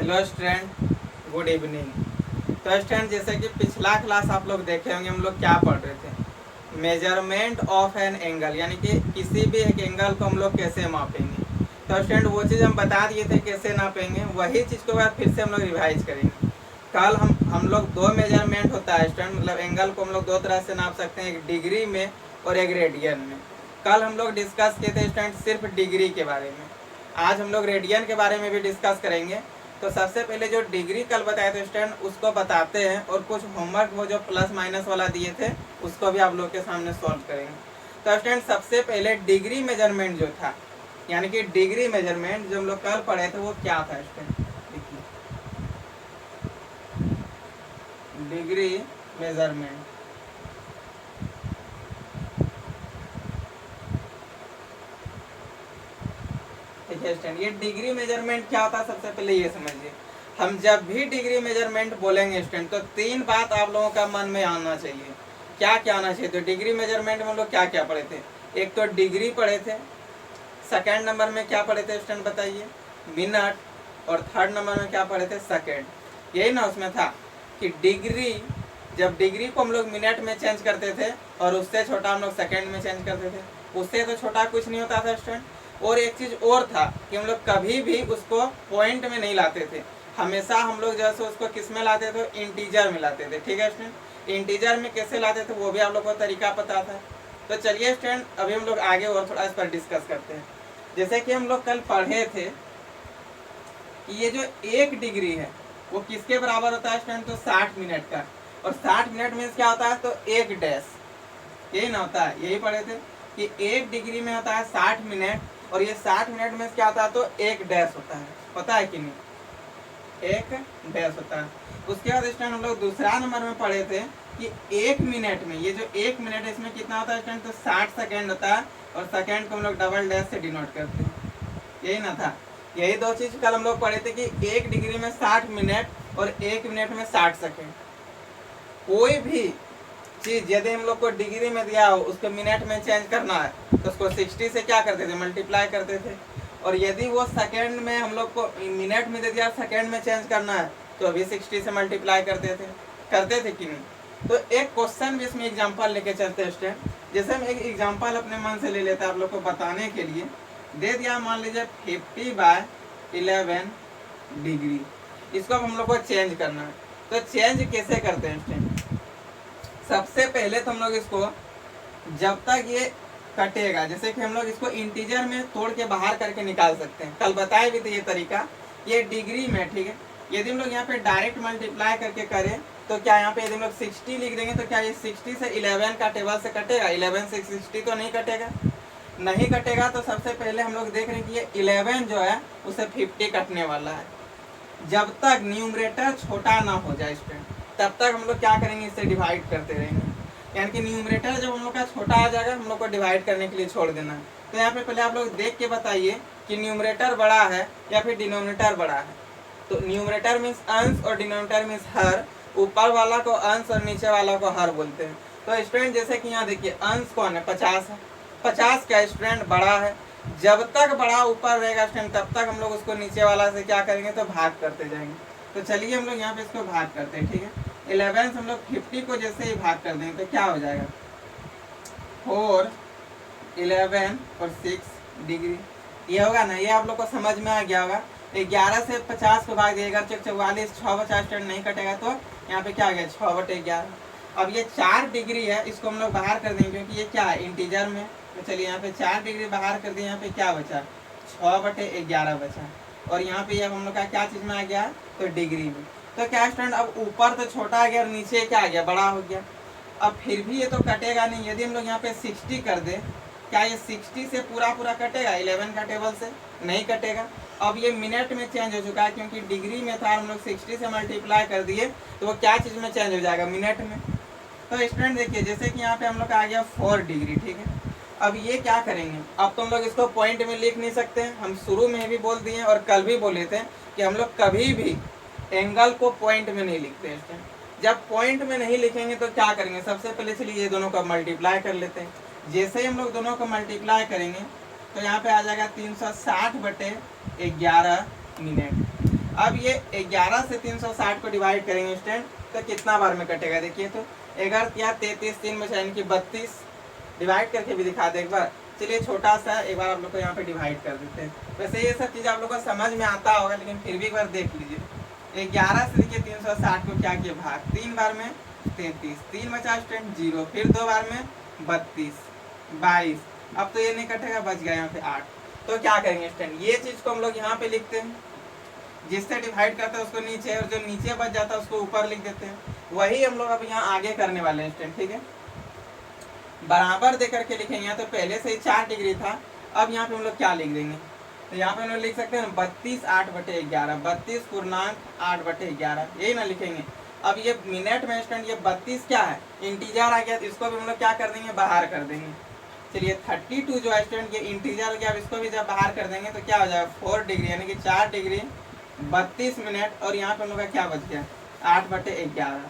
Hello student, good evening. तो student, जैसे कि पिछला क्लास आप लोग देखे होंगे, हम लोग क्या पढ़ रहे थे, मेजरमेंट ऑफ एन एंगल, यानी कि किसी भी एक एंगल को हम लोग कैसे मापेंगे। तो स्टूडेंट वो चीज़ हम बता दिए थे कैसे नापेंगे, वही चीज़ को बाद फिर से हम लोग रिवाइज करेंगे। कल हम लोग दो मेजरमेंट होता है स्टूडेंट, मतलब एंगल को हम लोग दो तरह से नाप सकते हैं, एक डिग्री में और एक रेडियन में। कल हम लोग डिस्कस किए थे स्टूडेंट सिर्फ डिग्री के बारे में, आज हम लोग रेडियन के बारे में भी डिस्कस करेंगे। तो सबसे पहले जो डिग्री कल बताए थे स्टूडेंट, उसको बताते हैं, और कुछ होमवर्क वो जो प्लस माइनस वाला दिए थे उसको भी आप लोग के सामने सॉल्व करेंगे। तो स्टूडेंट, सबसे पहले डिग्री मेजरमेंट जो था, यानी कि डिग्री मेजरमेंट जो हम लोग कल पढ़े थे वो क्या था स्टूडेंट, देखिए डिग्री मेजरमेंट। ठीक है स्टूडेंट, ये डिग्री मेजरमेंट क्या होता है सबसे पहले ये समझिए। हम जब भी डिग्री मेजरमेंट बोलेंगे स्टूडेंट, तो तीन बात आप लोगों का मन में आना चाहिए। क्या क्या आना चाहिए? तो डिग्री मेजरमेंट में हम लोग क्या क्या पढ़े थे? एक तो डिग्री पढ़े थे, सेकेंड नंबर में क्या पढ़े थे स्टूडेंट बताइए, मिनट, और थर्ड नंबर में क्या पढ़े थे, सेकेंड। यही ना उसमें था कि डिग्री, जब डिग्री को हम लोग मिनट में चेंज करते थे और उससे छोटा हम लोग सेकेंड में चेंज करते थे, उससे तो छोटा कुछ नहीं होता था स्टूडेंट। और एक चीज़ और था कि हम लोग कभी भी उसको पॉइंट में नहीं लाते थे, हमेशा हम लोग जैसे उसको किस में लाते थे, इंटीजर में लाते थे। ठीक है स्टूडेंट, इंटीजर में कैसे लाते थे वो भी आप लोग को तरीका पता था। तो चलिए स्टूडेंट, अभी हम लोग आगे और थोड़ा इस पर डिस्कस करते हैं। जैसे कि हम लोग कल पढ़े थे कि ये जो एक डिग्री है वो किसके बराबर होता है स्टूडेंट, तो 60 मिनट का। और 60 मिनट मीन्स क्या होता है, तो एक डैश, यही ना होता है, यही पढ़े थे कि एक डिग्री में होता है 60 मिनट, और ये 60 मिनट में क्या होता है, तो एक डैश होता है, पता है कि नहीं, एक डैश होता है। उसके बाद स्टूडेंट हम लोग दूसरा नंबर में पढ़े थे कि एक मिनट में, ये जो एक मिनट है इसमें कितना होता है स्टूडेंट, तो 60 सेकेंड होता है, और सेकेंड को हम लोग डबल डैश से डिनोट करते हैं, यही ना था। यही दो चीज कल हम लोग पढ़े थे कि एक डिग्री में 60 मिनट और एक मिनट में 60 सेकेंड। कोई भी चीज यदि हम लोग को डिग्री में दिया हो, उसको मिनट में चेंज करना है तो उसको 60 से क्या करते थे, मल्टीप्लाई करते थे। और यदि वो सेकेंड में हम लोग को मिनट में दे दिया, सेकेंड में चेंज करना है तो अभी 60 से मल्टीप्लाई करते थे कि नहीं। तो एक क्वेश्चन भी इसमें एग्जाम्पल लेके चलते हैं स्टूडेंट। जैसे हम एक एग्जाम्पल अपने मन से ले लेते हैं आप लोग को बताने के लिए। दे दिया मान लीजिए 50/11 डिग्री, इसको अब हम लोग को चेंज करना है। तो चेंज कैसे करते हैं स्टूडेंट, सबसे पहले तो हम लोग इसको जब तक ये कटेगा, जैसे कि हम लोग इसको इंटीजर में तोड़ के बाहर करके निकाल सकते हैं, कल बताए भी थे ये तरीका, ये डिग्री में। ठीक है, यदि हम लोग यहाँ पे डायरेक्ट मल्टीप्लाई करके करें तो क्या यहाँ पे यदि हम लोग 60 लिख देंगे तो क्या ये 60 से 11 का टेबल से कटेगा, 11 से 60 तो नहीं कटेगा, नहीं कटेगा। तो सबसे पहले हम लोग देख रहे हैं कि ये 11 जो है उसे 50 कटने वाला है। जब तक न्यूमरेटर छोटा ना हो जाए स्टूडेंट, तब तक हम लोग क्या करेंगे, इससे डिवाइड करते रहेंगे। यानी कि न्यूमरेटर जब हम लोग का छोटा आ जाएगा, हम लोग को डिवाइड करने के लिए छोड़ देना है। तो यहाँ पे पहले आप लोग देख के बताइए कि न्यूमरेटर बड़ा है या फिर डिनोमिनेटर बड़ा है। तो न्यूमरेटर मीन्स अंश और डिनोमिनेटर मीन्स हर, ऊपर वाला को अंश और नीचे वाला को हर बोलते हैं। तो स्टूडेंट जैसे कि यहाँ देखिए अंश कौन है, 50 है, 50 का स्टूडेंट बड़ा है। जब तक बड़ा ऊपर रहेगा स्टूडेंट तब तक हम लोग उसको नीचे वाला से क्या करेंगे, तो भाग करते जाएंगे। तो चलिए हम लोग यहाँ पे इसको भाग करते हैं। ठीक है, 11 से हम लोग 50 को जैसे ही भाग कर देंगे तो क्या हो जाएगा, 4, 11 और 6 डिग्री, ये होगा ना, ये आप लोग को समझ में आ गया होगा। 11 से 50 को भाग दिएगा, 44, 6 स्टूडेंट नहीं कटेगा, तो यहाँ पे क्या आ गया, 6/11। अब ये 4 डिग्री है, इसको हम लोग बाहर कर देंगे क्योंकि ये क्या है, इंटीजर में। तो चलिए यहाँ पे 4 डिग्री बाहर कर दिए, यहाँ पे क्या बचा, 6/11 बचा। और यहाँ पे अब हम लोग का क्या चीज में आ गया, तो डिग्री में। तो क्या स्टूडेंट, अब ऊपर तो छोटा आ गया और नीचे क्या आ गया, बड़ा हो गया। अब फिर भी ये तो कटेगा नहीं, यदि हम लोग यहाँ पे 60 कर दे, क्या ये 60 से पूरा कटेगा, 11 का टेबल से नहीं कटेगा। अब ये मिनट में चेंज हो चुका है क्योंकि डिग्री में था, हम लोग 60 से मल्टीप्लाई कर दिए तो वो क्या चीज़ में चेंज हो जाएगा, मिनट में। तो स्टूडेंट देखिए जैसे कि यहाँ पे हम लोग का आ गया 4 डिग्री। ठीक है, अब ये क्या करेंगे, अब तो हम लोग इसको पॉइंट में लिख नहीं सकते हैं, हम शुरू में भी बोल दिए और कल भी बोले थे कि हम लोग कभी भी एंगल को पॉइंट में नहीं लिखते हैं। जब पॉइंट में नहीं लिखेंगे तो क्या करेंगे, सबसे पहले चलिए ये दोनों को मल्टीप्लाई कर लेते हैं। जैसे ही हम लोग दोनों को मल्टीप्लाई करेंगे तो यहाँ पे आ जाएगा 360/11 मिनट। अब ये 11 से 360 को डिवाइड करेंगे स्टूडेंट तो कितना बार में कटेगा देखिए। तो 11 या 33 3 बचा यानी कि 32। डिवाइड करके भी दिखा दे एक बार। चलिए छोटा सा एक बार आप लोग को यहाँ पे डिवाइड कर देते हैं। वैसे ये सब चीज़ आप लोग को समझ में आता होगा लेकिन फिर भी एक बार देख लीजिए। 11 से देखिए 360 को क्या किया भाग, 3 बार में 33, 3 बचा स्टूडेंट 0, फिर 2 बार में 32, 22। अब तो ये नहीं कटेगा, बच गया यहाँ पे 8। तो क्या करेंगे स्टूडेंट, ये चीज़ को हम लोग यहाँ पे लिखते हैं, जिससे डिवाइड करते हैं उसको नीचे और जो नीचे बच जाता है उसको ऊपर लिख देते हैं। वही हम लोग अब यहाँ आगे करने वाले हैं स्टूडेंट, ठीक है। बराबर दे करके लिखेंगे, यहाँ तो पहले से ही 4 डिग्री था। अब यहाँ पे हम लोग क्या लिख देंगे, तो यहाँ पे हम लोग लिख सकते हैं 32 8/11, 32 पूर्णांक 8/11, यही ना लिखेंगे। अब ये मिनट में स्टूडेंट ये 32 क्या है, इंटीजर आ गया, तो इसको भी हम लोग क्या कर देंगे, बाहर कर देंगे। चलिए 32 जो है स्टूडेंट ये इंटीजर हो गया, अब इसको भी जब बाहर कर देंगे तो क्या हो जाएगा 4 डिग्री, यानी कि 4 डिग्री 32 मिनट। और यहाँ पे हम लोग का क्या बच गया 8/11,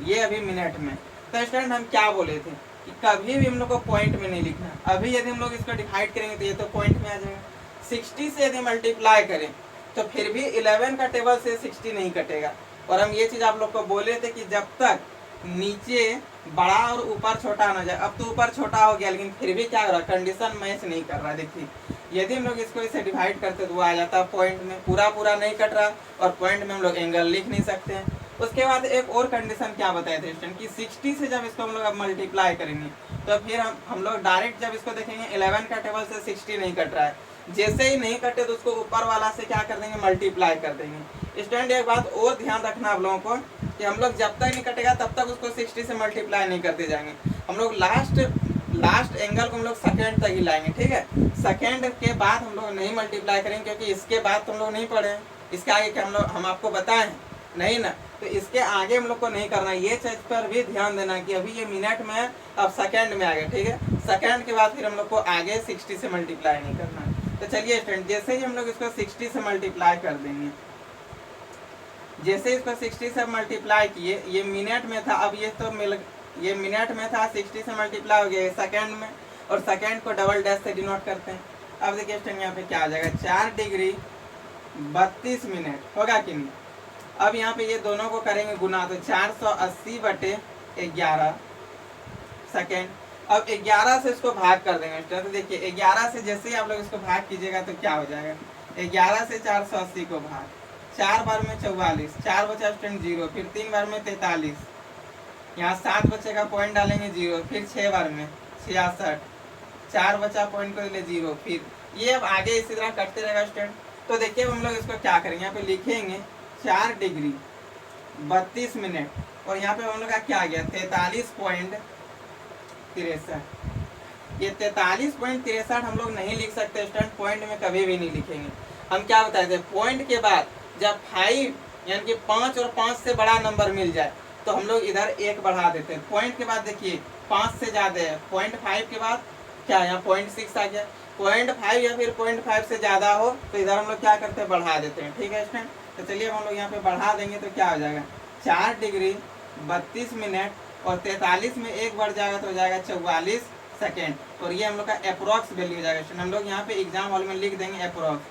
ये अभी मिनट में। तो स्टूडेंट हम क्या बोले थे कि कभी भी हम लोग को पॉइंट में नहीं लिखना। अभी यदि हम लोग इसको डिवाइड करेंगे तो ये तो पॉइंट में आ जाएगा। 60 से यदि मल्टीप्लाई करें तो फिर भी 11 का टेबल से 60 नहीं कटेगा। और हम ये चीज़ आप लोग को बोले थे कि जब तक नीचे बड़ा और ऊपर छोटा ना जाए। अब तो ऊपर छोटा हो गया लेकिन फिर भी क्या हो रहा है, कंडीशन मैच नहीं कर रहा। देखिए यदि हम लोग इसको इसे डिवाइड करते तो वो आ जाता पॉइंट में, पूरा पूरा नहीं कट रहा और पॉइंट में हम लोग एंगल लिख नहीं सकते हैं। उसके बाद एक और कंडीशन क्या बताए थे स्टूडेंट कि 60 से जब इसको हम लोग अब मल्टीप्लाई करेंगे तो फिर हम लोग डायरेक्ट जब इसको देखेंगे 11 का टेबल से 60 नहीं कट रहा है, जैसे ही नहीं कटे तो उसको ऊपर वाला से क्या कर देंगे, मल्टीप्लाई कर देंगे। स्टूडेंट एक बात और ध्यान रखना आप लोगों को कि हम लोग जब तक नहीं कटेगा तब तक उसको 60 से मल्टीप्लाई नहीं करते जाएंगे। हम लोग लास्ट एंगल को हम लोग सेकेंड तक ही लाएंगे, ठीक है। सेकेंड के बाद हम लोग नहीं मल्टीप्लाई करेंगे क्योंकि इसके बाद तो हम लोग नहीं पढ़े, इसके आगे क्या हम आपको बताएं नहीं ना, तो इसके आगे हम लोग को नहीं करना। ये चीज पर भी ध्यान देना कि अभी ये मिनट में अब सेकेंड में आ गया, ठीक है। सेकेंड के बाद फिर हम लोग को आगे 60 से मल्टीप्लाई नहीं करना। तो चलिए स्टूडेंट जैसे ही हम लोग इसको 60 से मल्टीप्लाई कर देंगे, जैसे इसको 60 से मल्टीप्लाई किए, ये मिनट में था, अब ये तो ये मिनट में था, 60 से मल्टीप्लाई हो गया सेकंड में, और सेकंड को डबल डैश से डिनोट करते हैं। अब देखिए स्टूडेंट यहाँ पे क्या आ जाएगा 4 डिग्री 32 मिनट होगा कि नहीं। अब यहाँ पे ये दोनों को करेंगे गुना तो 480/11 सेकेंड। अब 11 से इसको भाग कर देंगे तो देखिए 11 से जैसे ही आप लोग इसको भाग कीजिएगा तो क्या हो जाएगा, 11 से 480 को भाग, 4 बार में 44, 4 बचा स्टूडेंट 0, फिर 3 बार में 43, यहाँ 7 बचे का पॉइंट डालेंगे 0, फिर 6 बार में 66, 4 बचा पॉइंट को ले 0, फिर ये अब आगे इसी तरह करते रहेगा स्टूडेंट। तो देखिए हम लोग इसको क्या करेंगे, यहाँ पे लिखेंगे 4 डिग्री 32 मिनट, और यहाँ पे हम लोग का क्या आ गया 43.63। ये 43.63 हम लोग नहीं लिख सकते स्टूडेंट, पॉइंट में कभी भी नहीं लिखेंगे। हम क्या बताए थे, पॉइंट के बाद जब 5 यानी कि 5 और 5 से बड़ा नंबर मिल जाए तो हम लोग इधर 1 बढ़ा देते हैं। पॉइंट के बाद देखिए 5 से ज़्यादा है, 0.5 के बाद क्या यहाँ 0.6 आ गया, 0.5 या फिर 0.5 से ज़्यादा हो तो इधर हम लोग क्या करते हैं, बढ़ा देते हैं, ठीक है स्टूडेंट। तो चलिए हम लोग यहाँ पे बढ़ा देंगे तो क्या हो जाएगा 4 डिग्री 32 मिनट, और 43 में 1 बढ़ जाएगा तो हो जाएगा 44 सेकेंड, और ये हम लोग का अप्रोक्स वैल्यू हो जाएगा स्टूडेंट। हम लोग यहाँ पे एग्जाम हॉल में लिख देंगे अप्रोक्स,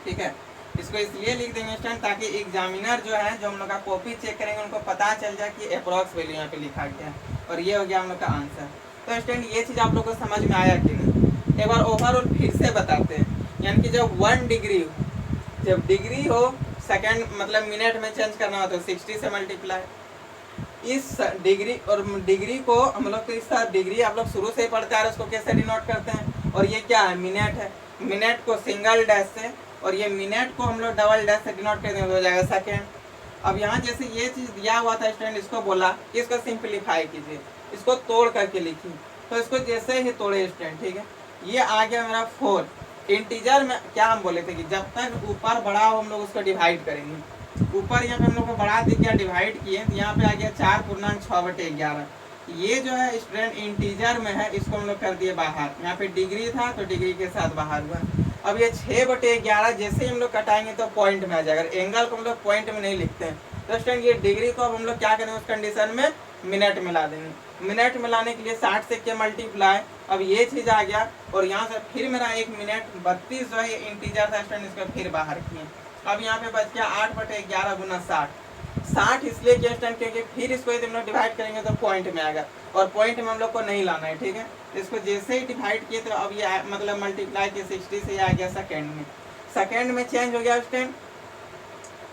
ठीक है। इसको इसलिए लिख देंगे स्टूडेंट ताकि एग्जामिनर जो है जो हम लोग का कॉपी चेक करेंगे उनको पता चल जाए कि अप्रोक्स वैल्यू यहाँ पे लिखा गया है, और ये हो गया हम लोग का आंसर। तो स्टूडेंट ये चीज़ आप लोग को समझ में आया कि नहीं, एक बार ओवरऑल फिर से बताते हैं। यानी कि जब 1 डिग्री हो, जब डिग्री हो सेकेंड मतलब मिनट में चेंज करना हो तो 60 से मल्टीप्लाई, इस डिग्री और डिग्री को हम लोग तो इस डिग्री आप लोग शुरू से ही पढ़ते आ रहे हैं, उसको कैसे डिनोट करते हैं, और ये क्या है मिनट है, मिनट को सिंगल डैश से और ये मिनट को हम लोग डबल डैश से डिनोट कर देंगे, हो जाएगा सेकेंड। अब यहाँ जैसे ये चीज़ दिया हुआ था स्टूडेंट, इसको बोला इसको सिंप्लीफाई कीजिए, इसको तोड़ करके लिखिए, तो इसको जैसे ही तोड़े स्टूडेंट, ठीक है, ये आ गया मेरा 4। इंटीजर में क्या हम बोले थे कि जब तक ऊपर बड़ा हो हम लोग उसको डिवाइड करेंगे, ऊपर यहाँ पे हम लोग को बड़ा दिख गया, डिवाइड किए तो यहाँ पे आ गया 4/6/11। ये जो है स्टूडेंट इंटीजर में है, इसको हम लोग कर दिए बाहर, यहाँ पे डिग्री था तो डिग्री के साथ बाहर हुआ। अब ये 6/11 जैसे ही हम लोग कटाएंगे तो पॉइंट में आ जाएगा, एंगल को हम लोग पॉइंट में नहीं लिखते हैं। तो स्टूडेंट ये डिग्री को अब हम लोग क्या करेंगे उस कंडीशन में मिनट में ला देंगे, मिनट में लाने के लिए 60 से क्या मल्टीप्लाई, अब ये चीज़ आ गया और यहाँ से फिर मेरा 1 मिनट 32 जो है इंटीजर था स्टूडेंट, इसको फिर बाहर किए। अब यहाँ पे बच गया 8/11 गुना 60 इसलिए किया स्टूडेंट क्योंकि फिर इसको यदि हम लोग डिवाइड करेंगे तो पॉइंट में आएगा और पॉइंट में हम लोग को नहीं लाना है, ठीक है। इसको जैसे ही डिवाइड किए तो अब ये मतलब मल्टीप्लाई किए 60 से आ गया सेकेंड में, सेकेंड में चेंज हो गया स्टूडेंट।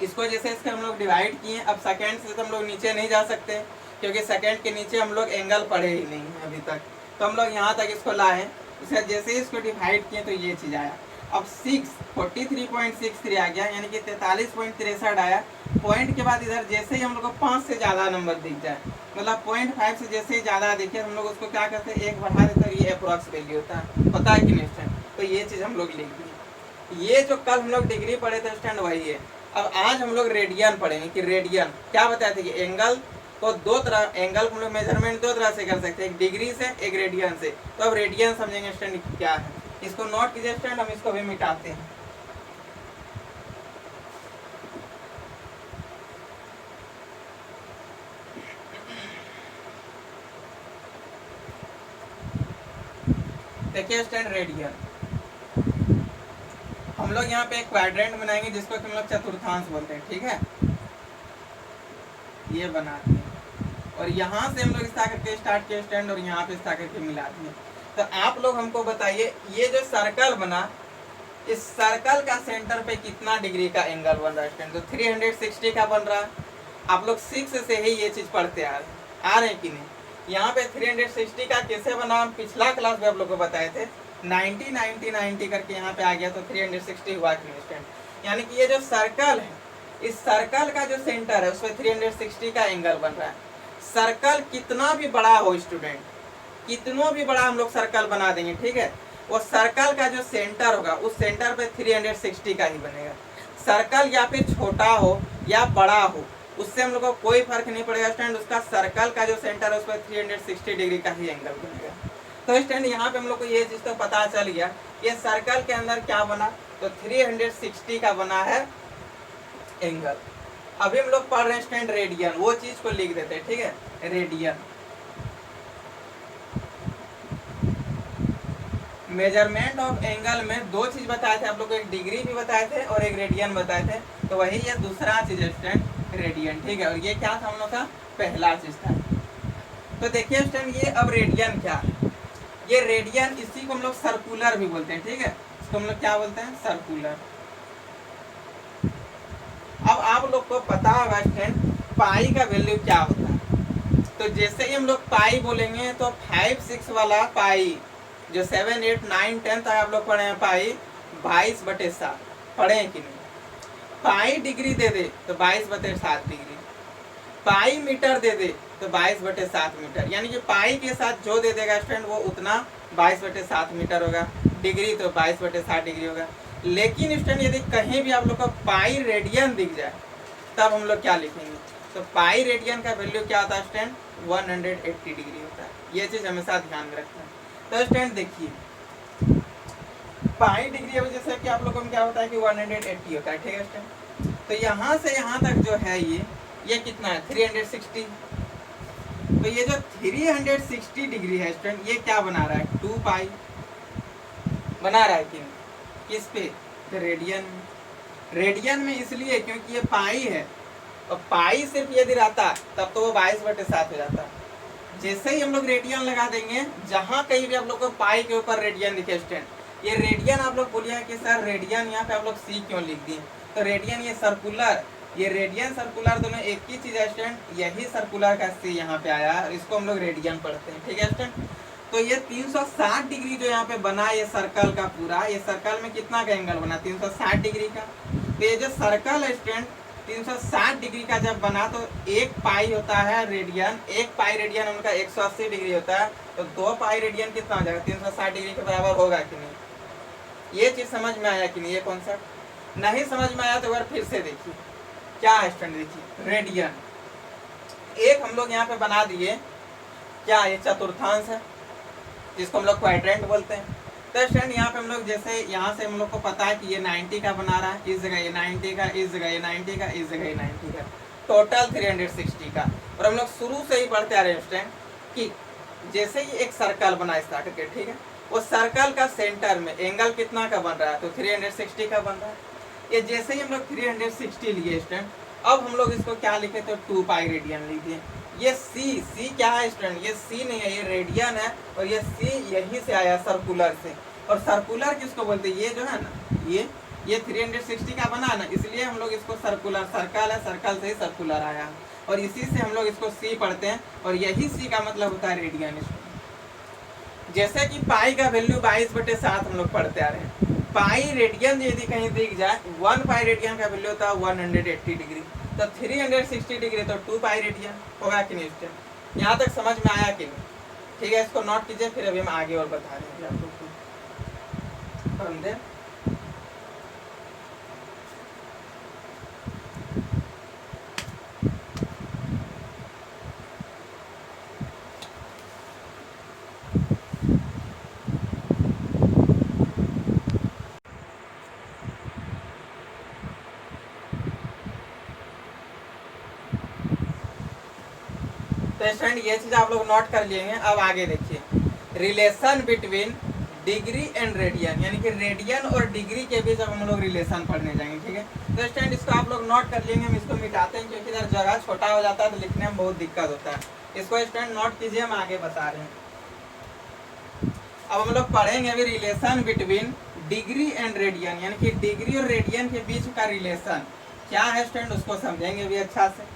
इसको जैसे इसके हम लोग डिवाइड किए, अब सेकेंड से तो हम लोग नीचे नहीं जा सकते क्योंकि सेकेंड के नीचे हम लोग एंगल पढ़े ही नहीं है अभी तक, तो हम लोग यहाँ तक इसको लाए। उसके जैसे ही इसको डिवाइड किए तो ये चीज़ आया। अब 43.63 आ गया, यानी कि 43.63 आया। पॉइंट के बाद इधर जैसे ही हम लोग को 5 से ज़्यादा नंबर दिख जाए, मतलब 0.5 से जैसे ही ज़्यादा दिखे हम लोग उसको क्या करते हैं, 1 बढ़ा देते हैं, ये अप्रॉक्स वैल्यू होता है, पता है कि नहीं स्टैंड। तो ये चीज़ हम लोग लिख दिए। ये जो कल हम लोग डिग्री पढ़े थे स्टैंड वही है। अब आज हम लोग रेडियन पढ़ेंगे कि रेडियन क्या बताए थे कि एंगल को दो तरह, एंगल को हम लोग मेजरमेंट दो तरह से कर सकते हैं, एक डिग्री से एक रेडियन से। तो अब रेडियन समझेंगे स्टैंड क्या है, इसको नोट कीजिए स्टैंड, हम इसको भी मिटाते हैं। देखिए स्टैंड रेडियन, हम लोग यहाँ पे एक क्वाड्रेंट बनाएंगे जिसको हम लोग चतुर्थांश बोलते हैं, ठीक है। ये बनाते हैं और यहाँ से हम लोग इस तरह करके स्टार्ट किए स्टैंड और यहाँ पे इस तरह करके मिलाते हैं। तो आप लोग हमको बताइए ये जो सर्कल बना, इस सर्कल का सेंटर पे कितना डिग्री का एंगल बन रहा है स्टैंड, तो 360 का बन रहा है। आप लोग 6 से ही ये चीज पढ़ते आ रहे हैं कि नहीं। यहाँ पे 360 का कैसे बना, हम पिछला क्लास में आप लोग को बताए थे, 90 90 90 करके यहाँ पे आ गया तो 360 हुआ कि नहीं स्टैंड। यानी कि ये जो सर्कल है, इस सर्कल का जो सेंटर है उसमें 360 का एंगल बन रहा है। सर्कल कितना भी बड़ा हो स्टूडेंट, कितना भी बड़ा हम लोग सर्कल बना देंगे, ठीक है, वो सर्कल का जो सेंटर होगा उस सेंटर पे 360 का ही बनेगा। सर्कल या फिर छोटा हो या बड़ा हो उससे हम लोग को कोई फर्क नहीं पड़ेगा स्टूडेंट, उसका सर्कल का जो सेंटर है उस पर 360 डिग्री का ही एंगल बनेगा। तो स्टूडेंट यहाँ पे हम लोग को ये चीज तो पता चल गया, ये सर्कल के अंदर क्या बना, तो 360 का बना है एंगल। अभी हम लोग पढ़ रहे हैं स्टूडेंट रेडियन, वो चीज को लिख देते हैं, ठीक है, रेडियन। मेजरमेंट ऑफ एंगल में दो चीज बताए थे आप लोग को, एक डिग्री भी बताए थे और एक रेडियन बताए थे, तो वही ये दूसरा चीज है स्टूडेंट रेडियन, ठीक है। और ये क्या था हम लोग का पहला चीज था। तो देखिए स्टूडेंट ये अब रेडियन क्या है, ये रेडियन, इसी को हम लोग सर्कुलर भी बोलते हैं, ठीक है, इसको हम लोग क्या बोलते हैं, सर्कुलर। अब आप लोग को पता होगा स्टूडेंट पाई का वैल्यू क्या होता है, तो जैसे ही हम लोग पाई बोलेंगे तो 5 6 वाला पाई, जो 7 8 9 10 तक आप लोग पढ़े हैं पाई 22/7 पढ़े हैं कि नहीं। पाई डिग्री दे दे तो 22/7 डिग्री, पाई मीटर दे दे तो 22/7 मीटर, यानी कि पाई के साथ जो दे देगा स्टूडेंट वो उतना 22/7 मीटर होगा, डिग्री तो 22/7 डिग्री होगा। लेकिन स्टूडेंट यदि कहीं भी आप लोग का पाई रेडियन दिख जाए तब हम लोग क्या लिखेंगे, तो पाई रेडियन का वैल्यू क्या होता है स्टूडेंट, 180 डिग्री होता है। ये चीज हमेशा ध्यान में रखना है। तो स्टूडेंट देखिए पाई डिग्री की वजह से कि आप लोगों को क्या होता है कि 180 होता है, ठीक है स्टूडेंट। तो यहाँ से यहाँ तक जो है ये कितना है 360। तो ये जो 360 डिग्री है स्टूडेंट, ये क्या बना रहा है, 2 पाई बना रहा है कि किस पे, तो रेडियन। रेडियन में इसलिए क्योंकि ये पाई है और पाई सिर्फ यदि रहता तब तो वो 22/7 हो जाता। जैसे ही हम लोग रेडियन लगा देंगे, जहां कहीं भी आप लोग को पाई के ऊपर रेडियन दिखे स्टूडेंट, ये रेडियन आप लोग बोलिए कि सर रेडियन यहाँ पे आप लोग सी क्यों लिख दिए, तो रेडियन ये सर्कुलर, ये रेडियन सर्कुलर दोनों एक ही चीज है स्टूडेंट, यही सर्कुलर का सी यहाँ पे आया और इसको हम लोग रेडियन पढ़ते हैं, ठीक है स्टूडेंट। तो ये 360 डिग्री जो यहाँ पे बना ये सर्कल का पूरा, ये सर्कल में कितना का एंगल बना, 360 डिग्री का। तो ये जो सर्कल है स्टूडेंट 360 डिग्री का जब बना तो 1 पाई होता है रेडियन, 1 पाई रेडियन उनका 180 डिग्री होता है, तो 2 पाई रेडियन कितना हो जाएगा, 360 डिग्री के बराबर होगा कि नहीं। ये चीज समझ में आया कि नहीं, ये कॉन्सेप्ट नहीं समझ में आया तो एक बार फिर से देखिए क्या है स्टूडेंट, देखिए रेडियन एक हम लोग यहाँ पे बना दिए, क्या ये चतुर्थांश है जिसको हम लोग क्वाड्रेंट बोलते हैं। तो स्टूडेंट यहाँ पे हम लोग जैसे यहाँ से हम लोग को पता है कि ये 90 का बना रहा है, इस जगह ये 90 का, इस जगह ये 90 का, इस जगह ये 90 का, टोटल 360 का। और हम लोग शुरू से ही पढ़ते आ रहे हैं स्टूडेंट कि जैसे ही एक सर्कल बना इस तरह के, ठीक है, उस सर्कल का सेंटर में एंगल कितना का बन रहा है, तो 360 का बन रहा है। ये जैसे ही हम लोग 360 लिए स्टूडेंट, अब हम लोग इसको क्या लिखे, तो 2 पाई रेडियन लिख दिए। ये सी क्या है स्टूडेंट, ये सी नहीं है, ये रेडियन है, और ये सी यही से आया सर्कुलर से। और सर्कुलर किसको बोलते हैं, ये जो है ना, ये 360 का बना है ना, इसलिए हम लोग इसको सर्कुलर, सर्कल है, सर्कल से ही सर्कुलर आया, और इसी से हम लोग इसको सी पढ़ते हैं, और यही सी का मतलब होता है रेडियन। जैसे कि पाई का वैल्यू 22/7 हम लोग पढ़ते आ रहे हैं। पाई रेडियन यदि कहीं दिख जाए, 1 पाई रेडियन का वैल्यू होता है 180 डिग्री, तो 360 डिग्री तो 2 पाई रेडियन होगा कि नहीं स्टूडेंट। यहाँ तक समझ में आया कि नहीं? ठीक है, इसको नोट कीजिए, फिर अभी हम आगे और बता रहे हैं आपको। तो स्टूडेंट ये चीज आप लोग नोट कर लिए हैं। अब आगे देखिए, relation between degree and radian, यानी कि रेडियन और डिग्री के बीच अब हम लोग रिलेशन पढ़ने जाएंगे। ठीक है, तो स्टूडेंट इसको आप लोग नोट कर लेंगे। हम इसको मिटाते हैं क्योंकि इधर जगह छोटा हो जाता है तो लिखने में बहुत दिक्कत होता है। इसको स्टूडेंट नोट कीजिए, हम आगे बता रहे हैं। अब हम लोग पढ़ेंगे अभी relation between degree and radian, यानी कि डिग्री और रेडियन के बीच का रिलेशन क्या है स्टूडेंट, उसको समझेंगे अभी अच्छा से।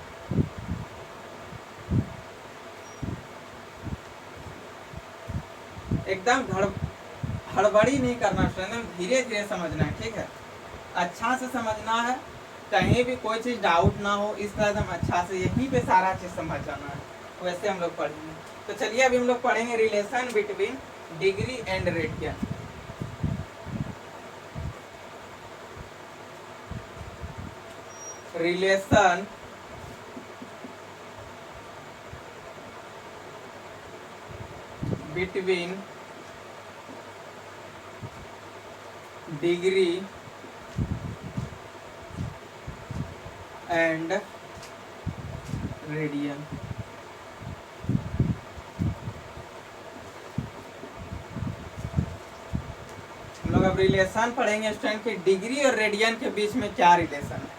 एकदम हड़बड़ी नहीं करना स्टूडेंट, धीरे धीरे समझना है। ठीक है, अच्छा से समझना है, कहीं भी कोई चीज डाउट ना हो, इस तरह एकदम अच्छा से यहीं पे सारा चीज समझ जाना है, वैसे हम लोग पढ़ेंगे। तो चलिए अभी हम लोग पढ़ेंगे relation between degree and radian. Relation between degree and radian. हम लोग अब रिलेशन पढ़ेंगे स्टूडेंट की डिग्री और रेडियन के बीच में क्या रिलेशन है।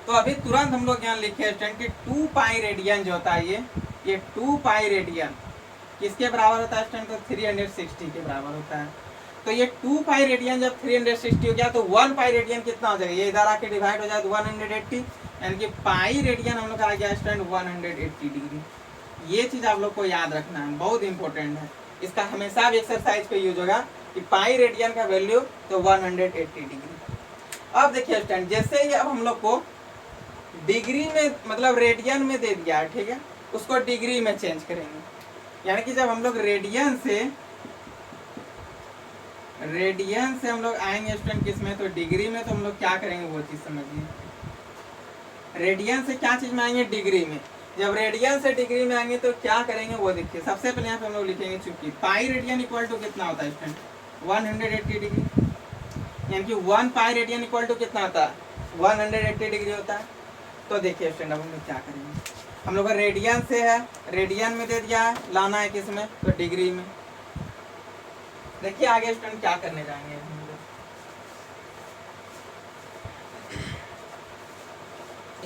तो अभी तुरंत हम लोग यहाँ लिखे स्टूडेंट की 2 पाई रेडियन जो होता है, ये 2 पाई रेडियन किसके बराबर होता है स्टूडेंट, तो 360 के बराबर होता है। तो ये 2 पाई रेडियन जब 360 हो गया तो 1 पाई रेडियन कितना हो जाएगा, ये इधर आके डिवाइड हो जाए तो 180, यानी कि पाई रेडियन हम लोग आ गया स्टूडेंट 180 डिग्री। ये चीज आप लोग को याद रखना है, बहुत इंपॉर्टेंट है। इसका हमेशा भी एक्सरसाइज पे यूज होगा कि पाई रेडियन का वैल्यू तो 180 डिग्री। अब देखिए स्टूडेंट, जैसे ही अब हम लोग को डिग्री में मतलब रेडियन में दे दिया है, ठीक है, उसको डिग्री में चेंज करेंगे। यानी कि जब हम लोग रेडियन से हम लोग आएंगे स्टूडेंट किस में, तो डिग्री में, तो हम लोग क्या करेंगे वो चीज समझिए। रेडियन से क्या चीज में आएंगे, डिग्री में। जब रेडियन से डिग्री में आएंगे तो क्या करेंगे वो देखिए। सबसे पहले यहाँ पे हम लोग लिखेंगे, चूंकि पाई रेडियन इक्वल टू कितना होता है स्टूडेंट, 180 डिग्री, यानी कि 1 पाई रेडियन इक्वल टू कितना होता है, 180 डिग्री होता है। तो देखिए स्टूडेंट, अब हम लोग क्या करेंगे, हम लोग का रेडियन से है, रेडियन में दे दिया है, लाना है किस में, तो डिग्री में। देखिए आगे स्टूडेंट क्या करने जाएंगे हम लोग,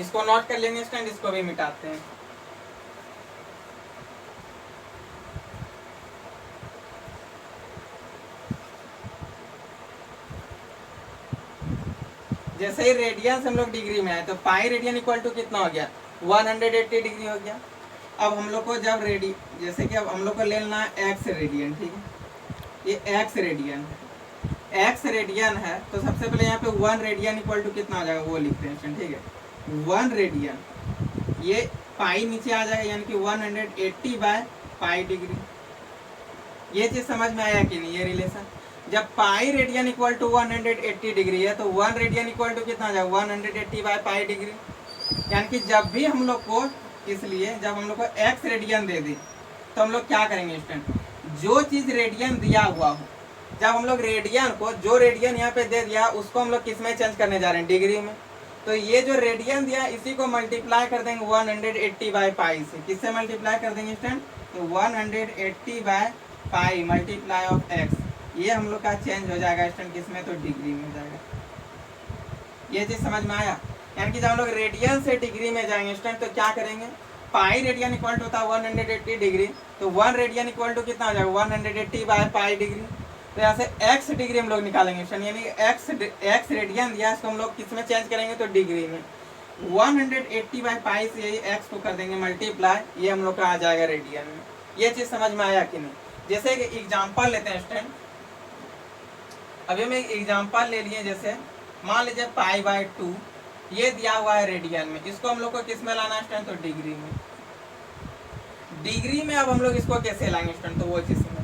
इसको नोट कर लेंगे स्टूडेंट, इसको भी मिटाते हैं। जैसे ही रेडियन से हम लोग डिग्री में आए तो पाई रेडियन इक्वल टू कितना हो गया, 180 डिग्री हो गया। अब हम लोग को जब जैसे कि अब हम लोग को लेना है एक्स रेडियन, ठीक है, ये एक्स रेडियन है, एक्स रेडियन है, तो सबसे पहले यहाँ पे 1 रेडियन इक्वल टू कितना आ जाएगा वो लिखते हैं, ठीक है, 1 रेडियन, ये पाई नीचे आ जाएगा, यानी कि 180 बाय पाई डिग्री। ये चीज समझ में आया कि नहीं, ये रिलेशन। जब pi radian equal to 180 degree है तो 1 रेडियन इक्वल टू कितना आ जाएगा, 180 बाय पाई डिग्री। यानी कि जब भी हम लोग को, इसलिए जब हम लोग को एक्स रेडियन दे दी तो हम लोग क्या करेंगे स्टूडेंट, जो चीज रेडियन दिया हुआ हो, जब हम लोग रेडियन को, जो रेडियन यहाँ पे दे दिया उसको हम लोग किस में चेंज करने जा रहे हैं, डिग्री में। तो ये जो रेडियन दिया इसी को मल्टीप्लाई कर देंगे 180 बाई पाई से। किससे मल्टीप्लाई कर देंगे स्टूडेंट, तो 180 by pi multiply of x, ये हम लोग का चेंज हो जाएगा स्टूडेंट किसमें, तो डिग्री में हो जाएगा। ये चीज समझ में आया? यानी कि जब हम लोग रेडियन से डिग्री में जाएंगे स्टूडेंट तो क्या करेंगे, पाई रेडियन इक्वल टू होता है 180 डिग्री, तो 1 रेडियन इक्वल टू कितना हो जाएगा 180 बाय पाई डिग्री। तो यहाँ से x डिग्री हम लोग निकालेंगे स्टूडेंट, यानी x रेडियन दिया, इसको हम लोग किस में चेंज करेंगे, तो डिग्री में। 180 बाई पाई से यही x को कर देंगे मल्टीप्लाई, ये हम लोग का आ जाएगा रेडियन में। ये चीज समझ में आया कि नहीं? जैसे कि एग्जांपल लेते हैं स्टूडेंट, अभी हम एक एग्जांपल ले लिए, जैसे मान लीजिए पाई बाय 2 ये दिया हुआ है रेडियन में, इसको हम लोग को किस में लाना है स्टूडेंट, तो डिग्री में। डिग्री में अब हम लोग इसको कैसे लाएंगे स्टूडेंट, तो वो चीज समझिए।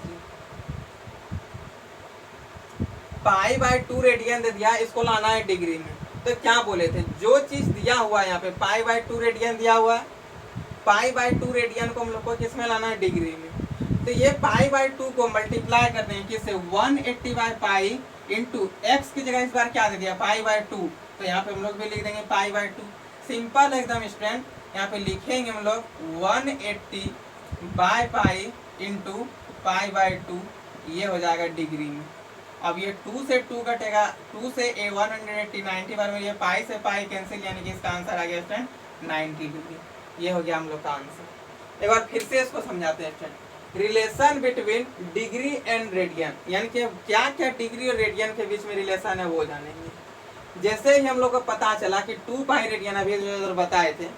पाई बाय 2 रेडियन दे दिया, इसको लाना है डिग्री में, तो क्या बोले थे, जो चीज दिया हुआ है यहाँ पे पाई बाय 2 रेडियन दिया हुआ है, पाई बाय 2 रेडियन को हम लोग को किस में लाना है, डिग्री में। तो ये पाई बाय 2 को मल्टीप्लाई करते हैं किससे, 180 बाय पाई इंटू एक्स की जगह इस बार क्या दे दिया, पाई बाय 2, तो यहाँ पे हम लोग भी लिख देंगे पाई बाय 2। सिंपल एकदम स्टूडेंट, यहाँ पे लिखेंगे हम लोग 180 by pi into pi by 2, ये हो जाएगा डिग्री में। अब ये 2 से 2 कटेगा, 2 से 180 90 बार में ये पाई से पाई कैंसिल, यानी कि इसका आंसर आ गया स्टूडेंट 90 डिग्री। ये हो गया हम लोग का आंसर। एक बार फिर से इसको समझाते हैं student, relation between degree and radian, यानी कि क्या क्या डिग्री और रेडियन के बीच में रिलेशन है वो जानेंगे। जैसे ही हम लोग को पता चला कि 2 पाई रेडियन, अभी जो बताए थे,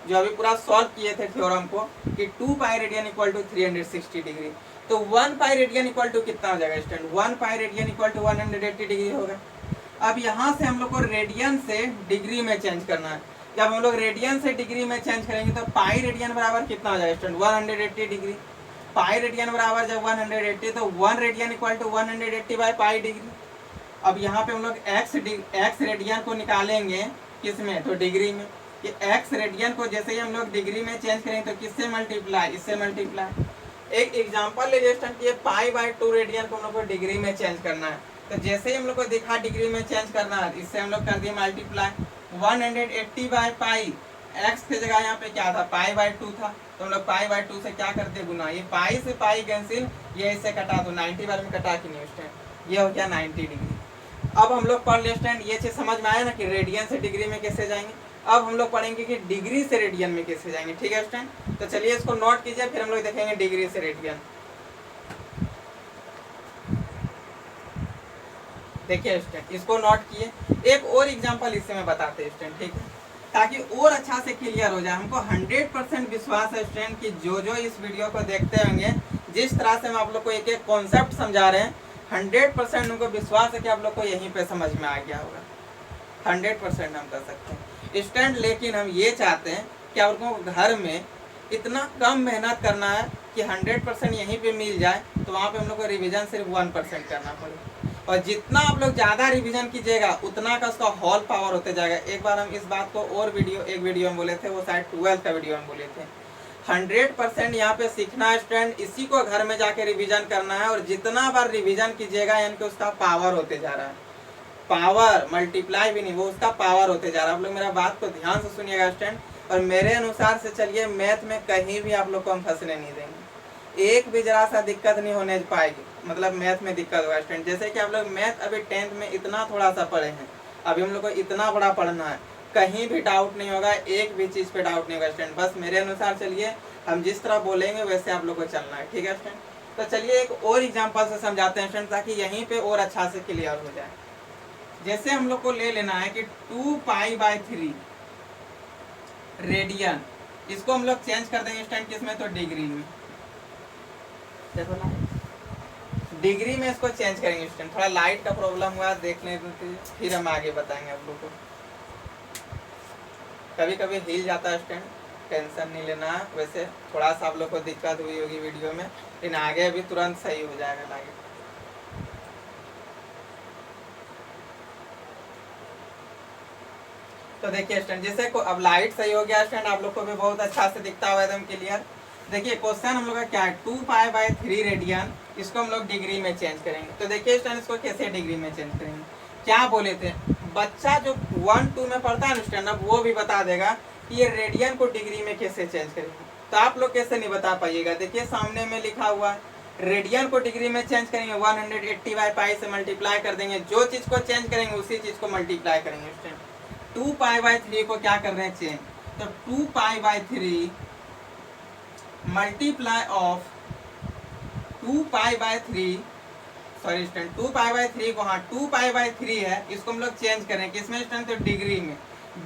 जो अभी पूरा सॉल्व किए थे थ्योरम को, कि 2 pi radian equal to 360 degree, तो 1 पाई रेडियन इक्वल टू कितना हो जाएगा student, 1 pi radian equal to 180 degree होगा। अब यहाँ से हम लोग को रेडियन से डिग्री में चेंज करना है। जब हम लोग रेडियन से डिग्री में चेंज करेंगे तो पाई रेडियन बराबर कितना हो जाएगा स्टूडेंट, 180 डिग्री। पाई रेडियन बराबर जब 180, तो 1 radian equal to 180 by pi degree. अब यहाँ पे हम लोग एक्स रेडियन को निकालेंगे किसमें, तो डिग्री में। ये एक्स रेडियन को जैसे ही हम लोग डिग्री में चेंज करेंगे तो किससे मल्टीप्लाई, इससे मल्टीप्लाई। एक एग्जांपल ले लीजिए स्टूडेंट, ये पाई बाय 2 रेडियन को हम लोग को डिग्री में चेंज करना है, तो जैसे ही हम लोग को दिखा डिग्री में चेंज करना है, इससे हम लोग कर दिए मल्टीप्लाई। 180 बाय पाई, एक्स की जगह यहाँ पे क्या था, पाई बाय 2 था, तो हम लोग पाई बाय 2 से क्या करते गुना, ये पाई से पाई कैंसिल, ये इससे कटा दो, 90 बार में कटा कि नहीं स्टूडेंट, ये हो गया 90 डिग्री। अब हम लोग पढ़ ले स्टूडेंट, ये चीज समझ में आया ना कि रेडियन से डिग्री में कैसे जाएंगे। अब हम लोग पढ़ेंगे कि डिग्री से रेडियन में कैसे जाएंगे, ठीक है स्टूडेंट। तो चलिए इसको नोट कीजिए, फिर हम लोग देखेंगे डिग्री से रेडियन। देखिए स्टूडेंट, इसको नोट किए, एक और एग्जांपल इससे मैं बताते हैं स्टूडेंट, ठीक है, ताकि और अच्छा से क्लियर हो जाए। हमको 100% विश्वास है स्टूडेंट कि जो जो इस वीडियो को देखते होंगे, जिस तरह से हम आप लोग को एक एक कॉन्सेप्ट समझा रहे हैं, 100% उनको विश्वास है कि आप लोग को यहीं पे समझ में आ गया होगा। 100% हम कर सकते हैं स्टूडेंट, लेकिन हम ये चाहते हैं कि आपको घर में इतना कम मेहनत करना है कि 100% यहीं पे मिल जाए, तो वहाँ पे हम लोग को रिवीजन सिर्फ 1% करना पड़ेगा। और जितना आप लोग ज़्यादा रिवीजन कीजिएगा उतना का उसका हॉल पावर होते जाएगा। एक बार हम इस बात को और एक वीडियो में बोले थे, वो शायद 12th का वीडियो में बोले थे। 100% यहाँ पे सीखना है स्टूडेंट, इसी को घर में जाके रिवीजन करना है, और जितना बार रिवीजन कीजिएगा यानी कि उसका पावर होते जा रहा है। पावर मल्टीप्लाई भी नहीं, वो उसका पावर होते जा रहा है। आप लोग मेरा बात को ध्यान से सुनिएगा स्टूडेंट, और मेरे अनुसार से चलिए, मैथ में कहीं भी आप लोग को हम फंसने नहीं देंगे, एक भी जरा सा दिक्कत नहीं होने पाएगी। मतलब मैथ में दिक्कत होगा स्टूडेंट, जैसे कि आप लोग मैथ अभी 10th में इतना थोड़ा सा पढ़े हैं, अभी हम लोग को इतना बड़ा पढ़ना है, कहीं भी डाउट नहीं होगा, एक भी चीज़ पे डाउट नहीं होगा स्टूडेंट। बस मेरे अनुसार चलिए, हम जिस तरह बोलेंगे वैसे आप लोग को चलना है, ठीक है स्टूडेंट। तो चलिए एक और एग्जाम्पल से समझाते हैं स्टूडेंट, ताकि यहीं पे और अच्छा से क्लियर हो जाए। जैसे हम लोग को ले लेना है कि 2 पाई बाय 3 रेडियन, इसको हम लोग चेंज कर देंगे स्टूडेंट किसमें, तो डिग्री में। देखो ना, डिग्री में इसको चेंज करेंगे स्टूडेंट। थोड़ा लाइट का प्रॉब्लम हुआ, देख लें फिर हम आगे बताएंगे आप लोग को। कभी कभी हिल जाता है स्टूडेंट, टेंशन नहीं लेना है। वैसे थोड़ा सा आप लोग को दिक्कत हुई होगी वीडियो में, लेकिन आगे अभी तुरंत सही हो जाएगा लाइट। तो देखिए स्टूडेंट, जैसे को अब लाइट सही हो गया स्टूडेंट, आप लोग को भी बहुत अच्छा से दिखता हुआ एकदम क्लियर। देखिए क्वेश्चन हम लोग का क्या है, 2 पाई बाय 3 रेडियन, इसको हम लोग डिग्री में चेंज करेंगे। तो देखिए स्टूडेंट, इसको कैसे डिग्री में चेंज करेंगे, क्या बोले थे, बच्चा जो 1-2 में पढ़ता है ना स्टूडेंट, अब वो भी बता देगा कि ये रेडियन को डिग्री में कैसे चेंज करेंगे। तो आप लोग कैसे नहीं बता पाइएगा? देखिए सामने में लिखा हुआ है, रेडियन को डिग्री में चेंज करेंगे 180 बाई पाई से मल्टीप्लाई कर देंगे, जो चीज को चेंज करेंगे उसी चीज को मल्टीप्लाई करेंगे स्टूडेंट। 2 पाई बाई 3 को क्या कर रहे हैं चेंज, तो 2 pi by 3 multiply of 2 pi by 3, sorry student 2 pi by 3 को, हाँ 2 पाई बाई 3 है, इसको हम लोग चेंज करें किसमें स्टूडेंट, तो डिग्री में।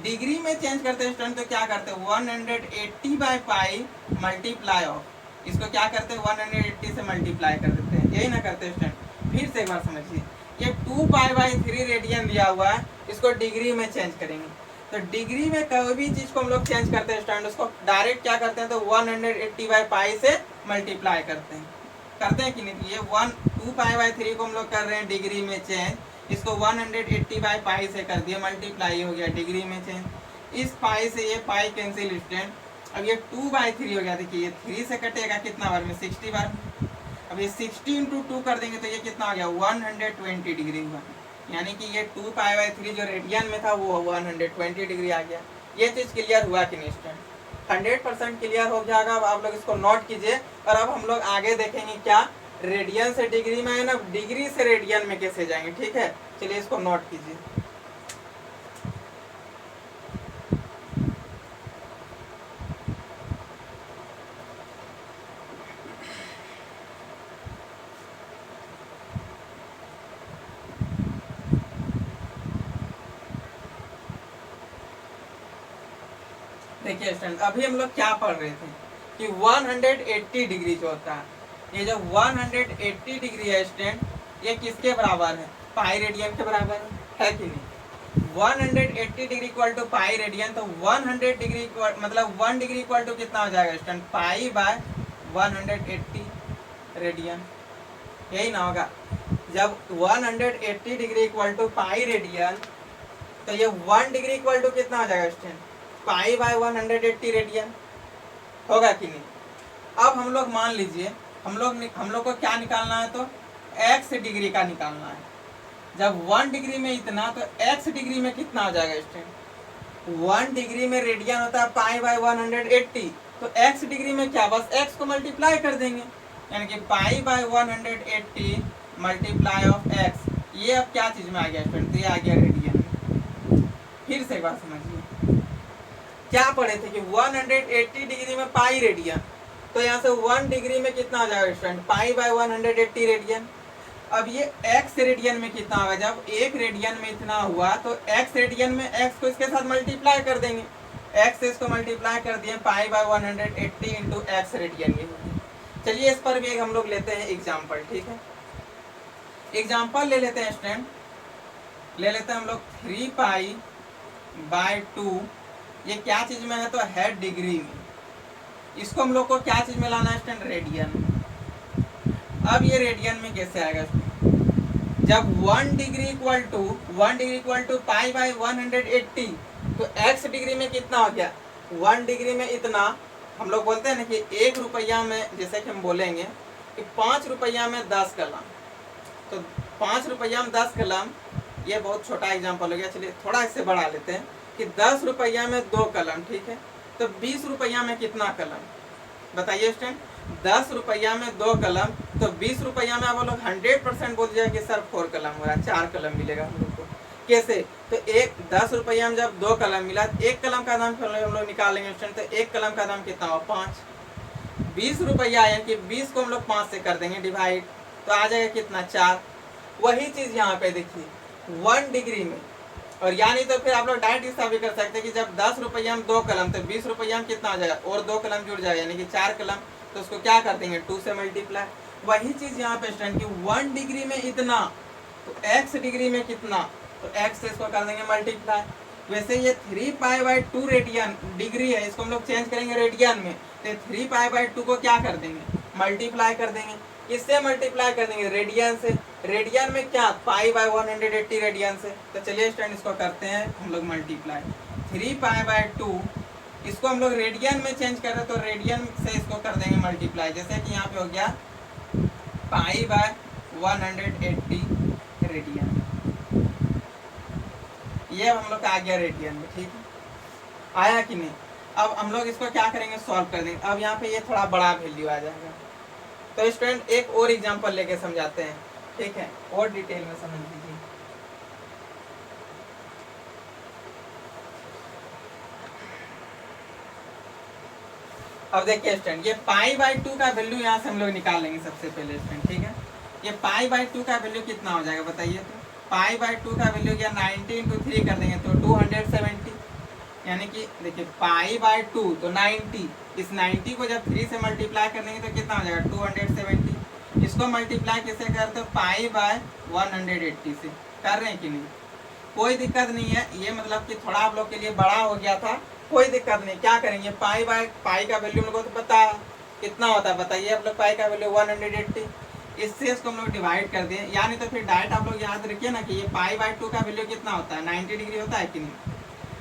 डिग्री में चेंज करते हैं स्टूडेंट तो क्या करते हैं 180 बाई पाई मल्टीप्लाई ऑफ, इसको क्या करते हैं 180 से मल्टीप्लाई कर देते हैं, यही ना करते हैं स्टूडेंट। फिर से एक बार समझिए, ये 2 पाई बाई 3 रेडियन दिया हुआ है, इसको डिग्री में चेंज करेंगे। तो डिग्री में कोई भी चीज को हम लोग चेंज करते हैं स्टूडेंट, उसको डायरेक्ट क्या करते हैं तो 180 बाई पाई से मल्टीप्लाई करते हैं कि नहीं। ये 2 पाई बाई 3 को हम लोग कर रहे हैं डिग्री में चेंज, इसको 180 बाई पाई से कर दिया मल्टीप्लाई, हो गया डिग्री में चेंज। इस पाई से ये पाई कैंसिल स्टूडेंट, अब ये 2 बाई 3 हो गया। देखिए ये 3 से कटेगा कितना बार में, 60 बार। अब ये 60 इंटू 2 कर देंगे तो ये कितना हो गया 120 डिग्री हुआ, यानी कि ये 2 पाई बाई 3 जो रेडियन में था वो 120 डिग्री आ गया। ये चीज क्लियर हुआ कि नहीं स्टूडेंट? 100% क्लियर हो जाएगा। अब आप लोग इसको नोट कीजिए, और अब हम लोग आगे देखेंगे क्या रेडियन से डिग्री में है ना, डिग्री से रेडियन में कैसे जाएंगे, ठीक है। चलिए इसको नोट कीजिए। देखिए स्टूडेंट, अभी हम लोग क्या पढ़ रहे थे कि 180 डिग्री जो होता है, ये जो 180 डिग्री है स्टूडेंट, ये किसके बराबर है, पाई रेडियन के बराबर है कि नहीं। 180 degree equal to pi radian, तो 100 डिग्री मतलब 1 डिग्री इक्वल टू कितना हो जाएगा स्टूडेंट, पाई बाय 180 रेडियन, यही ना होगा। जब 180 degree equal to pi radian, तो ये 1 डिग्री इक्वल टू कितना हो जाएगा स्टूडेंट, पाई बाय 180 रेडियन, होगा कि नहीं। अब हम लोग मान लीजिए हम लोग को क्या निकालना है, तो x डिग्री का निकालना है। जब 1 डिग्री में इतना, तो x डिग्री में कितना हो जाएगा स्टूडेंट, 1 डिग्री में रेडियन होता है पाई बाय 180, तो x डिग्री में क्या, बस x को मल्टीप्लाई कर देंगे, यानी कि पाई बाय 180 मल्टीप्लाई ऑफ x। ये अब क्या चीज में आ गया स्टूडेंट, ये आ गया रेडियन में। फिर से एक बार समझिए, क्या पढ़े थे कि 180 डिग्री में पाई रेडियन, तो यहाँ से 1 डिग्री में कितना आ जाएगा स्टूडेंट, पाई बाय 180 रेडियन। अब ये x रेडियन में कितना होगा, जब 1 रेडियन में इतना हुआ, तो x रेडियन में x को इसके साथ मल्टीप्लाई कर देंगे, x से इसको मल्टीप्लाई कर दिए, पाई बाय 180 इंटू x रेडियन ये होगी। चलिए इस पर भी एक हम लोग लेते हैं एग्जाम्पल, ठीक है। एग्जाम्पल ले लेते हैं स्टूडेंट, ले लेते हैं हम लोग 3 पाई बाय 2, ये क्या चीज में है, तो है डिग्री में। इसको हम लोग को क्या चीज में लाना है स्टूडेंट, रेडियन में। अब ये रेडियन में कैसे आएगा, जब 1 degree equal to pi by 180, तो x डिग्री में कितना हो गया, 1 डिग्री में इतना। हम लोग बोलते हैं ना कि 1 रुपया में, जैसे कि हम बोलेंगे कि 5 रुपया में 10 कलम, तो 5 रुपया में 10 कलम, ये बहुत छोटा एग्जाम्पल हो गया। चलिए थोड़ा इससे बढ़ा लेते हैं कि 10 रुपया में 2 कलम, ठीक है। तो 20 रुपया में कितना कलम, बताइए स्टूडेंट। 10 रुपया में 2 कलम, तो 20 रुपया में आप लोग 100% बोल जाए कि सर 4 कलम हो रहा है, 4 कलम मिलेगा हम लोग को। कैसे, तो 10 रुपया में जब 2 कलम मिला, 1 कलम का दाम हम लोग निकालेंगे स्टूडेंट, तो 1 कलम का दाम कितना हुआ 5। 20 रुपया यानी कि 20 को हम लोग 5 से कर देंगे डिवाइड, तो आ जाएगा कितना 4। वही चीज यहाँ पे देखिए 1 डिग्री में, और यानी तो फिर आप लोग डायरेक्ट साबित कर सकते हैं कि जब 10 रुपया में 2 कलम, तो 20 रुपया में कितना आ जाएगा, और 2 कलम जुड़ जाएगा, यानी कि 4 कलम, तो उसको क्या कर देंगे 2 से मल्टीप्लाई। वही चीज यहाँ पे स्टूडेंट की 1 डिग्री में इतना, तो x डिग्री में कितना, तो x से इसको कर देंगे मल्टीप्लाई। वैसे ये 3 पाई बाय 2 रेडियन डिग्री है, इसको हम लोग चेंज करेंगे रेडियन में, तो 3 पाई बाय 2 को क्या कर देंगे, मल्टीप्लाई कर देंगे। इससे मल्टीप्लाई कर देंगे रेडियन से, रेडियन में क्या, पाई बाय 180 रेडियन से। तो चलिए स्टूडेंट इसको करते हैं हम लोग मल्टीप्लाई, 3 पाई बाय 2, इसको हम लोग रेडियन में चेंज कर रहे हैं, तो रेडियन से इसको कर देंगे मल्टीप्लाई। जैसे कि यहाँ पे हो गया पाई बाय 180 रेडियन, ये हम लोग का आ गया रेडियन में, ठीक है, आया कि नहीं। अब हम लोग इसको क्या करेंगे, सॉल्व कर देंगे। अब यहाँ पे ये थोड़ा बड़ा वैल्यू आ जाएगा। तो स्टूडेंट एक और एग्जांपल लेके समझाते हैं, ठीक है, और डिटेल में समझ लीजिए। अब देखिए स्टूडेंट, ये π/2 का वैल्यू यहाँ से हम लोग निकाल लेंगे सबसे पहले स्टूडेंट, ठीक है। ये π/2 का वैल्यू कितना हो जाएगा बताइए तो। π/2 का वैल्यू क्या, 90 × 3 कर देंगे तो 270, यानी कि देखिए π/2 तो 90, इस 90 को जब 3 से मल्टीप्लाई कर देंगे तो कितना हो जाएगा 270। इसको मल्टीप्लाई कैसे करते हो, π/180 से कर रहे हैं कि नहीं, कोई दिक्कत नहीं है। ये मतलब कि थोड़ा आप लोग के लिए बड़ा हो गया था, कोई दिक्कत नहीं। क्या करेंगे, पाई का वैल्यू हम लोग को तो पता है कितना होता है, बताइए आप लोग, पाई का वैल्यू 180। इससे इसको हम लोग डिवाइड कर दें, यानी तो फिर डायरेक्ट आप लोग याद रखिए ना कि ये π/2 का वैल्यू कितना होता है, 90 डिग्री होता है कि नहीं।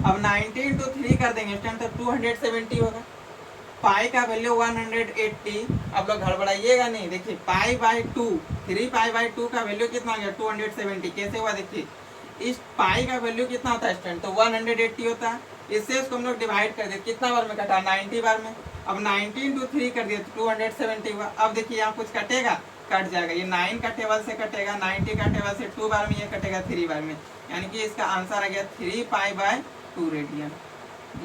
अब 90 × 3 कर देंगे इस टाइम तो 270 होगा। पाई का वैल्यू 180, अब लोग घड़बड़ाइएगा नहीं। देखिए π/2, 3π/2 का वैल्यू कितना हो गया 270, कैसे हुआ देखिए। इस पाई का वैल्यू कितना होता है स्टूडेंट, तो 180 होता है। इससे इसको हम लोग डिवाइड कर दिए, कितना बार में कटा, 90 बार में। अब 90 × 3 कर दिए तो 270 हुआ। अब देखिए यहाँ कुछ कटेगा, कट जाएगा, ये 9 का टेबल से कटेगा, 90 का टेबल से 2 बार में, ये कटेगा 3 बार में, यानी कि इसका आंसर आ गया 3π/2 रेडियन।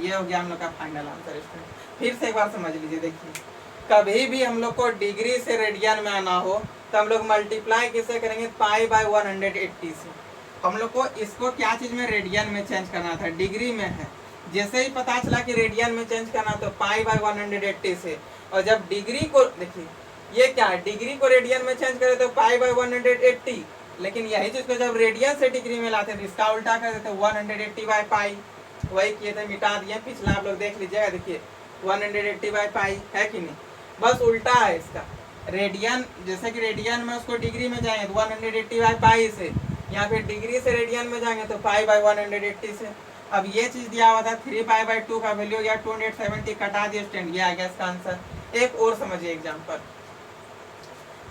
ये हो गया हम लोग का फाइनल आंसर स्टूडेंट। फिर से एक बार समझ लीजिए, देखिए कभी भी हम लोग को डिग्री से रेडियन में आना हो तो हम लोग मल्टीप्लाई कैसे करेंगे, π/180 से। हम लोग को इसको क्या चीज में, रेडियन में चेंज करना था, डिग्री में है। जैसे ही पता चला कि रेडियन में चेंज करना तो π/180 से। और जब डिग्री को देखिए, ये क्या है, डिग्री को रेडियन में चेंज करे तो π/180, लेकिन यही चीज को जब रेडियन से डिग्री में लाते तो इसका उल्टा कर देते 180/π। वही किए थे, मिटा दिए, पिछला आप लोग देख लीजिएगा, देखिए 180/π है कि नहीं, बस उल्टा है इसका। रेडियन, जैसे कि रेडियन में उसको डिग्री में जाएंगे तो 180/π से, या फिर डिग्री से रेडियन में जाएंगे तो π/180 से। अब ये चीज दिया हुआ था 3π/2 का वैल्यू गया 270, कटा दिए स्टूडेंट, ये आ गया इसका आंसर। एक और समझिए एग्जांपल,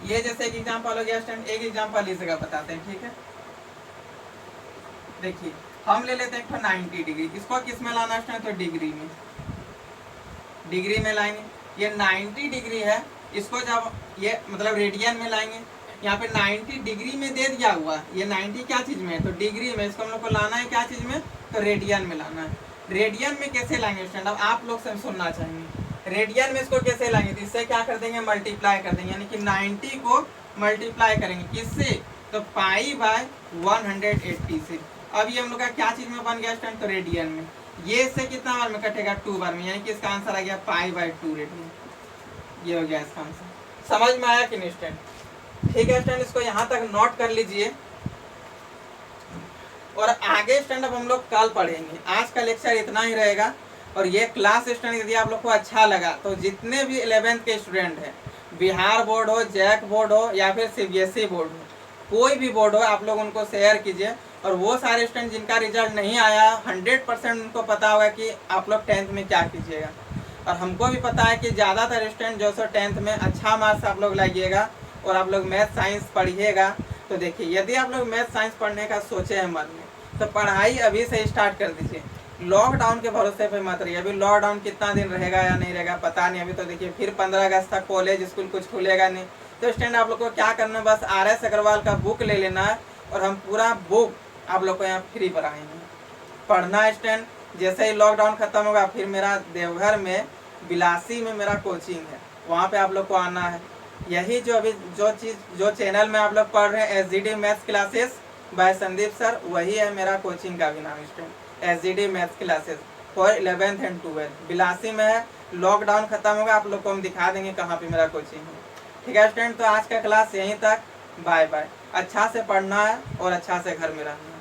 ये जैसे एक एग्जांपल हो गया स्टूडेंट, एक एग्जांपल इस जगह बताते हैं, ठीक है। देखिए हम ले लेते हैं 90 डिग्री, इसको किस में लाना स्टूडेंट, तो डिग्री में, डिग्री में लाएंगे। ये 90 डिग्री है, इसको जब ये मतलब रेडियन में लाएंगे, यहाँ पे 90 डिग्री में दे दिया हुआ, ये 90 क्या चीज में है, तो डिग्री में। इसको हम लोग को लाना है क्या चीज में, तो रेडियन में लाना है। रेडियन में कैसे लाएंगे स्टूडेंट, अब आप लोग से सुनना चाहेंगे, रेडियन में इसको कैसे लाएंगे, तो इससे क्या कर देंगे, मल्टीप्लाई कर देंगे, यानी कि 90 को मल्टीप्लाई करेंगे किससे, तो π/180 से। अब ये हम लोग का क्या चीज में बन गया स्टूडेंट, तो रेडियन में। ये इससे कितना बार में कटेगा, 2 बार में, यानी कि इसका आंसर आ गया π/2 रेडियन। ये हो गया इसका आंसर। समझ में आया कि नहीं स्टूडेंट, ठीक है स्टूडेंट, इसको यहाँ तक नोट कर लीजिए। और आगे स्टूडेंट अब हम लोग कल पढ़ेंगे, आज का लेक्चर इतना ही रहेगा। और ये क्लास स्टूडेंट यदि आप लोग को अच्छा लगा तो जितने भी 11th के स्टूडेंट हैं, बिहार बोर्ड हो, जैक बोर्ड हो, या फिर CBSE बोर्ड हो, कोई भी बोर्ड हो, आप लोग उनको शेयर कीजिए। और वो सारे स्टूडेंट जिनका रिजल्ट नहीं आया, 100% उनको पता होगा कि आप लोग 10th में क्या कीजिएगा। और हमको भी पता है कि ज़्यादातर स्टूडेंट जो सो 10th में अच्छा मार्क्स आप लोग लाइएगा और आप लोग मैथ साइंस पढ़िएगा। तो देखिए यदि आप लोग मैथ साइंस पढ़ने का सोचे हैं मन में, तो पढ़ाई अभी से स्टार्ट कर दीजिए। लॉकडाउन के भरोसे पे मत रहिए। अभी लॉकडाउन कितना दिन रहेगा या नहीं रहेगा पता नहीं। अभी तो देखिए फिर 15 अगस्त तक कॉलेज स्कूल कुछ खुलेगा नहीं। तो स्टूडेंट आप लोग को क्या करना है, बस RS अग्रवाल का बुक ले लेना है और हम पूरा बुक आप लोग को यहाँ फ्री पढ़ाएंगे। पढ़ना है स्टूडेंट। जैसे ही लॉकडाउन खत्म होगा फिर मेरा देवघर में बिलासी में मेरा कोचिंग है, वहाँ पे आप लोग को आना है। यही जो अभी जो चैनल में आप लोग पढ़ रहे हैं SGD maths classes bye Sandeep sir, वही है मेरा कोचिंग का भी नाम student, SGD maths classes for 11th and 12th। Bilasi में है। लॉकडाउन खत्म होगा आप लोग को हम दिखा देंगे कहाँ पे मेरा कोचिंग है। ठीक है स्टूडेंट, तो आज का क्लास यहीं तक। Bye bye. अच्छा से पढ़ना है और अच्छा से घर में रहना है।